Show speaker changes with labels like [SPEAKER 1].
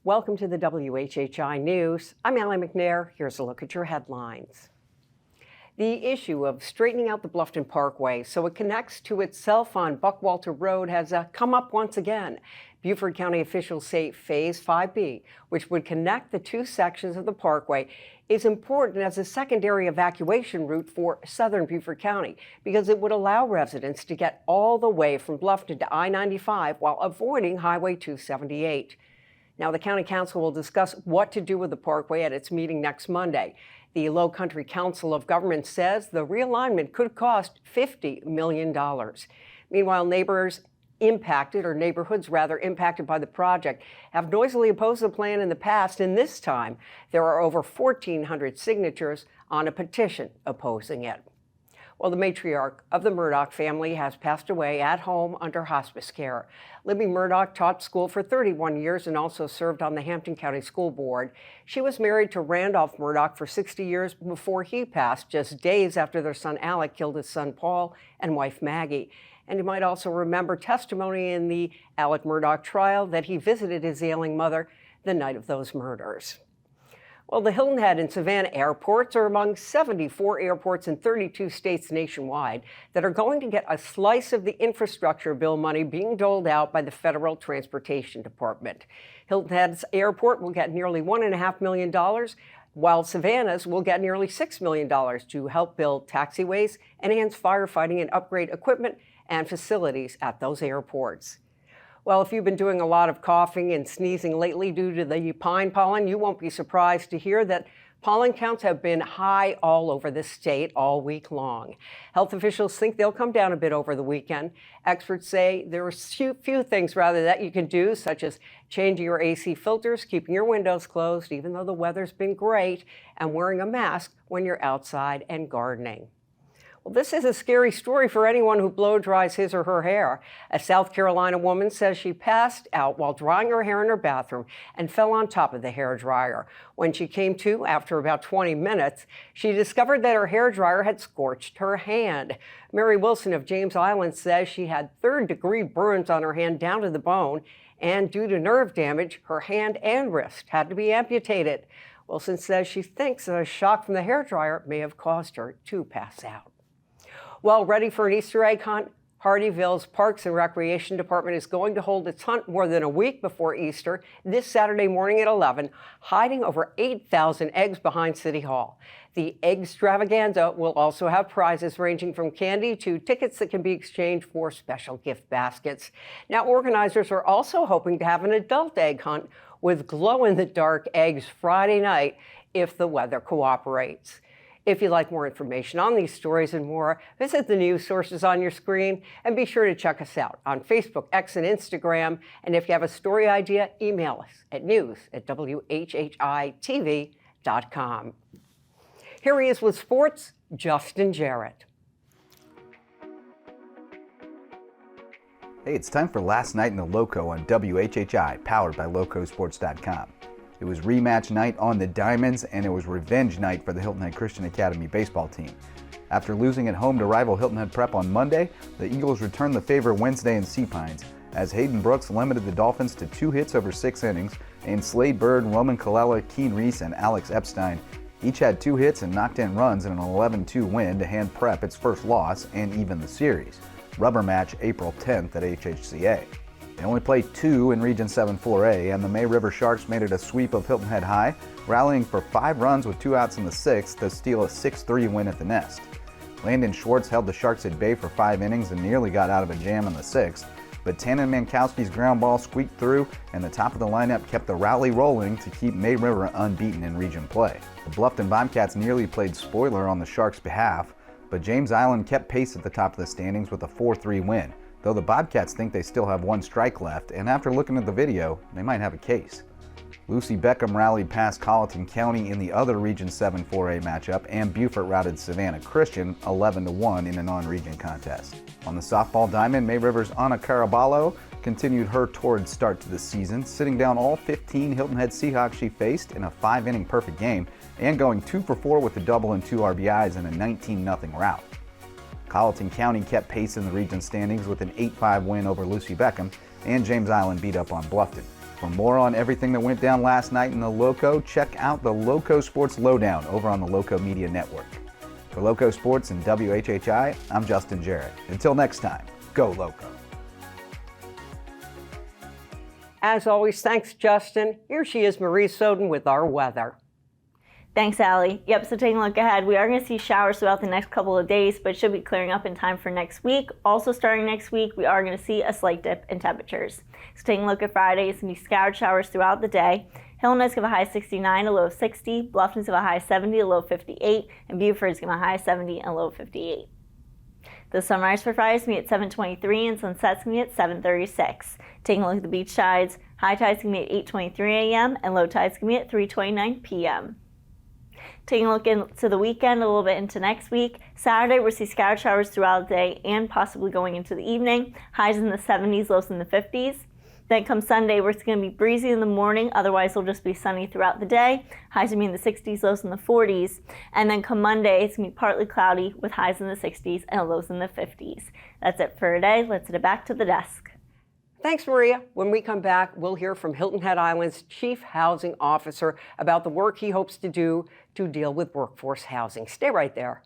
[SPEAKER 1] Welcome to the WHHI News. I'm Allie McNair. Here's a look at your headlines. The issue of straightening out the Bluffton Parkway so it connects to itself on Buckwalter Road has come up once again. Beaufort County officials say Phase 5B, which would connect the two sections of the Parkway, is important as a secondary evacuation route for southern Beaufort County because it would allow residents to get all the way from Bluffton to I-95 while avoiding Highway 278. Now, the County Council will discuss what to do with the Parkway at its meeting next Monday. The Low Country Council of Governments says the realignment could cost $50 million. Meanwhile, neighborhoods impacted by the project have noisily opposed the plan in the past, and this time there are over 1,400 signatures on a petition opposing it. Well, the matriarch of the Murdaugh family has passed away at home under hospice care. Libby Murdaugh taught school for 31 years and also served on the Hampton County School Board. She was married to Randolph Murdaugh for 60 years before he passed, just days after their son Alec killed his son Paul and wife Maggie. And you might also remember testimony in the Alec Murdaugh trial that he visited his ailing mother the night of those murders. Well, the Hilton Head and Savannah airports are among 74 airports in 32 states nationwide that are going to get a slice of the infrastructure bill money being doled out by the Federal Transportation Department. Hilton Head's airport will get nearly $1.5 million, while Savannah's will get nearly $6 million to help build taxiways, enhance firefighting, and upgrade equipment and facilities at those airports. Well, if you've been doing a lot of coughing and sneezing lately due to the pine pollen, you won't be surprised to hear that pollen counts have been high all over the state all week long. Health officials think they'll come down a bit over the weekend. Experts say there are few things that you can do, such as changing your AC filters, keeping your windows closed, even though the weather's been great, and wearing a mask when you're outside and gardening. Well, this is a scary story for anyone who blow dries his or her hair. A South Carolina woman says she passed out while drying her hair in her bathroom and fell on top of the hair dryer. When she came to after about 20 minutes, she discovered that her hair dryer had scorched her hand. Mary Wilson of James Island says she had third-degree burns on her hand down to the bone, and due to nerve damage, her hand and wrist had to be amputated. Wilson says she thinks a shock from the hair dryer may have caused her to pass out. Well, ready for an Easter egg hunt? Hardeeville's Parks and Recreation Department is going to hold its hunt more than a week before Easter this Saturday morning at 11, hiding over 8,000 eggs behind City Hall. The Eggstravaganza will also have prizes ranging from candy to tickets that can be exchanged for special gift baskets. Now, organizers are also hoping to have an adult egg hunt with glow-in-the-dark eggs Friday night if the weather cooperates. If you'd like more information on these stories and more, visit the news sources on your screen and be sure to check us out on Facebook, X, and Instagram. And if you have a story idea, email us at news@WHHI-TV.com. Here he is with sports, Justin Jarrett.
[SPEAKER 2] Hey, it's time for Last Night in the Loco on WHHI, powered by LocoSports.com. It was rematch night on the Diamonds, and it was revenge night for the Hilton Head Christian Academy baseball team. After losing at home to rival Hilton Head Prep on Monday, the Eagles returned the favor Wednesday in Sea Pines, as Hayden Brooks limited the Dolphins to 2 hits over 6 innings, and Slaide Burd, Colella, Keene Reese, and Alex Epstein each had 2 hits and knocked in runs in an 11-2 win to hand Prep its first loss and even the series. Rubber match April 10th at HHCA. They only played 2 in Region 7 4A, and the May River Sharks made it a sweep of Hilton Head High, rallying for 5 runs with 2 outs in the 6th to steal a 6-3 win at the Nest. Landon Schwartz held the Sharks at bay for 5 innings and nearly got out of a jam in the 6th, but Tanon Mankowski's ground ball squeaked through, and the top of the lineup kept the rally rolling to keep May River unbeaten in region play. The Bluffton Bobcats nearly played spoiler on the Sharks' behalf, but James Island kept pace at the top of the standings with a 4-3 win. Though the Bobcats think they still have 1 strike left, and after looking at the video, they might have a case. Lucy Beckham rallied past Colleton County in the other Region 7 4A matchup, and Beaufort routed Savannah Christian 11-1 in a non-region contest. On the softball diamond, May River's Anna Caraballo continued her torrid start to the season, sitting down all 15 Hilton Head Seahawks she faced in a 5-inning perfect game, and going 2 for 4 with a double and 2 RBIs in a 19-0 rout. Colleton County kept pace in the region standings with an 8-5 win over Lucy Beckham, and James Island beat up on Bluffton. For more on everything that went down last night in the Loco, check out the Loco Sports Lowdown over on the Loco Media Network. For Loco Sports and WHHI, I'm Justin Jarrett. Until next time, go Loco.
[SPEAKER 1] As always, thanks, Justin. Here she is, Marie Soden, with our weather.
[SPEAKER 3] Thanks, Allie. Yep, so taking a look ahead, we are going to see showers throughout the next couple of days, but it should be clearing up in time for next week. Also starting next week, we are going to see a slight dip in temperatures. So taking a look at Friday, it's going to be scattered showers throughout the day. Hilton Head's going to have a high 69, a low 60. Bluffton's going to have a high 70, a low 58. And Beaufort's going to have a high 70 and a low 58. The sunrise for Friday is going to be at 7:23 and sunset's going to be at 7:36. Taking a look at the beach tides, high tide's going to be at 8:23 a.m. and low tide's going to be at 3:29 p.m. Taking a look into the weekend, a little bit into next week. Saturday, we'll see scattered showers throughout the day and possibly going into the evening. Highs in the 70s, lows in the 50s. Then comes Sunday, where it's going to be breezy in the morning. Otherwise, it'll just be sunny throughout the day. Highs will be in the 60s, lows in the 40s. And then come Monday, it's going to be partly cloudy with highs in the 60s and lows in the 50s. That's it for today. Let's head back to the desk.
[SPEAKER 1] Thanks, Maria. When we come back, we'll hear from Hilton Head Island's Chief Housing Officer about the work he hopes to do to deal with workforce housing. Stay right there.